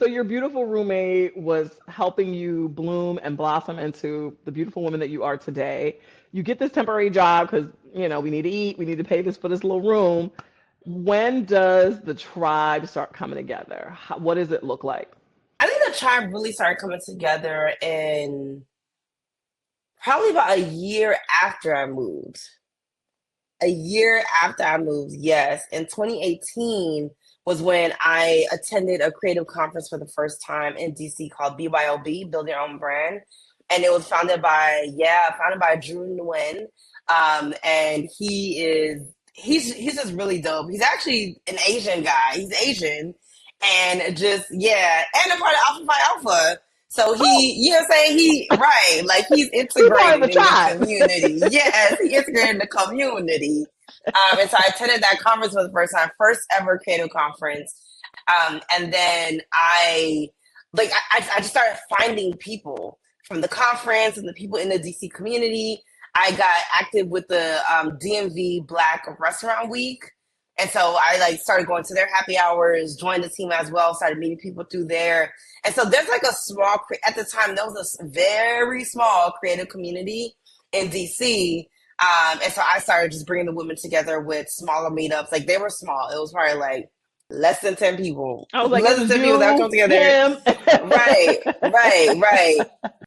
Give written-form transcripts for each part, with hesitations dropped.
So your beautiful roommate was helping you bloom and blossom into the beautiful woman that you are today. You get this temporary job because, we need to eat, we need to pay this for this little room. When does the tribe start coming together? What does it look like? I think the tribe really started coming together in probably about a year after I moved. A year after I moved, yes. In 2018 was when I attended a creative conference for the first time in DC called BYOB, Build Your Own Brand. And it was founded by Drew Nguyen. And he's just really dope. He's actually an Asian guy. He's Asian. And just, yeah, and a part of Alpha Phi Alpha. So Oh, I'm saying? Right, like he's be part of the integrated in the tribe. community. Yes, he integrated in the community. And so I attended that conference for the first time, first ever creative conference. And then I just started finding people from the conference and the people in the DC community. I got active with the DMV Black Restaurant Week. And so I started going to their happy hours, joined the team as well, started meeting people through there. And so there's at the time, there was a very small creative community in DC. And so I started just bringing the women together with smaller meetups. Like they were small. It was probably like less than 10 people. I was like, it Less than was 10 people that would you, come together. him. Right, right.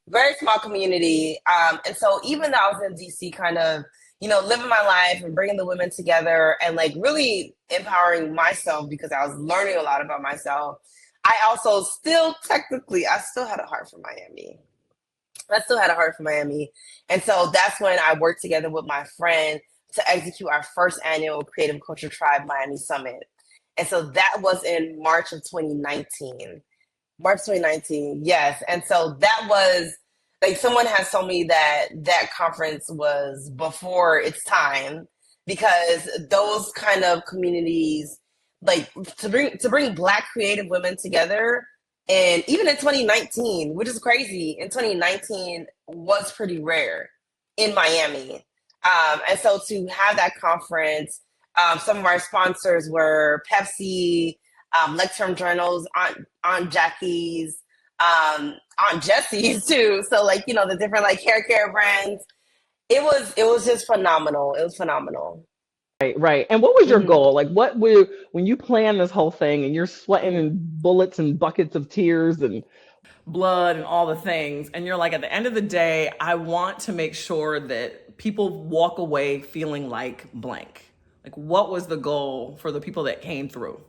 Very small community. And so even though I was in DC kind of, living my life and bringing the women together and really empowering myself because I was learning a lot about myself, I also I still had a heart for Miami. I still had a heart for Miami. And so that's when I worked together with my friend to execute our first annual Creative Culture Tribe Miami Summit. And so that was in March of 2019. March 2019, yes. And so that was someone has told me that that conference was before its time because those kind of communities, to bring Black creative women together, and even in 2019, which is crazy, in 2019 was pretty rare in Miami. And so to have that conference, some of our sponsors were Pepsi, Lectern Journals, Aunt Jackie's, Aunt Jesse's too. So the different hair care brands. It was just phenomenal. It was phenomenal. Right, right. And what was your Hmm. goal? Like, when you plan this whole thing and you're sweating and bullets and buckets of tears and blood and all the things, and you're like, at the end of the day, I want to make sure that people walk away feeling like blank. Like, what was the goal for the people that came through?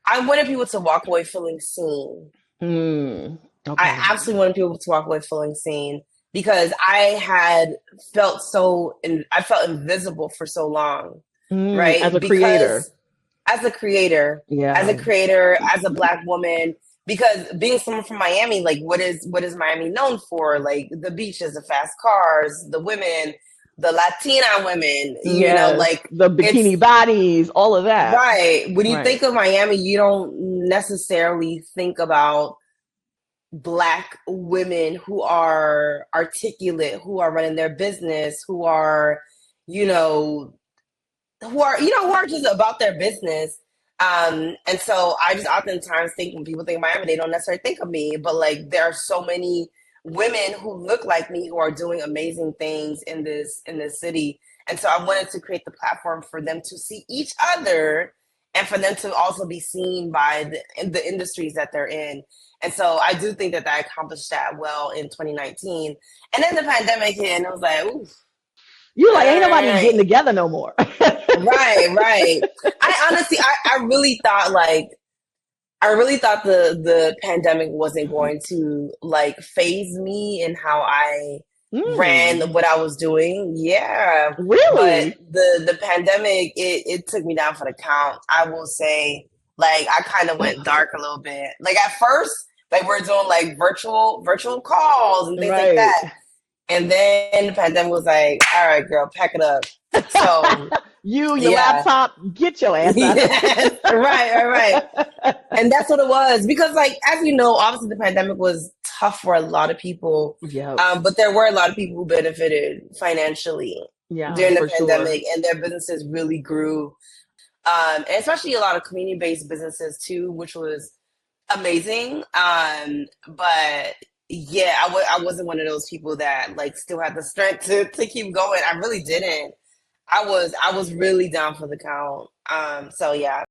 I wanted people to walk away feeling seen. Hmm. I Okay. absolutely wanted people to walk away feeling seen because I felt invisible for so long, As right? a creator. Because as a creator, Yeah. as a Black woman, because being someone from Miami, what is Miami known for? Like the beaches, the fast cars, the women, the Latina women, Yes. The it's bikini bodies, all of that. right. When you Right. think of Miami, you don't necessarily think about Black women who are articulate, who are running their business, you know, who are just about their business. And so I just oftentimes think when people think of Miami, they don't necessarily think of me, but there are so many women who look like me who are doing amazing things in this city. And so I wanted to create the platform for them to see each other and for them to also be seen by the industries that they're in. And so I do think that I accomplished that well in 2019. And then the pandemic hit, and it was like, ooh, You're all like, ain't nobody getting right. together no more. Right, right. I honestly, I really thought the pandemic wasn't going to phase me in how I ran Hmm. what I was doing. Yeah, but Really? the pandemic it took me down for the count. I will say, I kind of went dark a little bit. Like at first, we're doing virtual calls and things like Right. that, and then the pandemic was like, all right, girl, pack it up. So Your yeah. laptop, get your ass out of Yes, right. here. And that's what it was. Because, as you know, obviously the pandemic was tough for a lot of people. Yep. But there were a lot of people who benefited financially Yeah, during the for sure. pandemic and their businesses really grew. And especially a lot of community based businesses too, which was amazing. But yeah, I wasn't one of those people that like still had the strength to keep going. I really didn't. I was really down for the count. So yeah.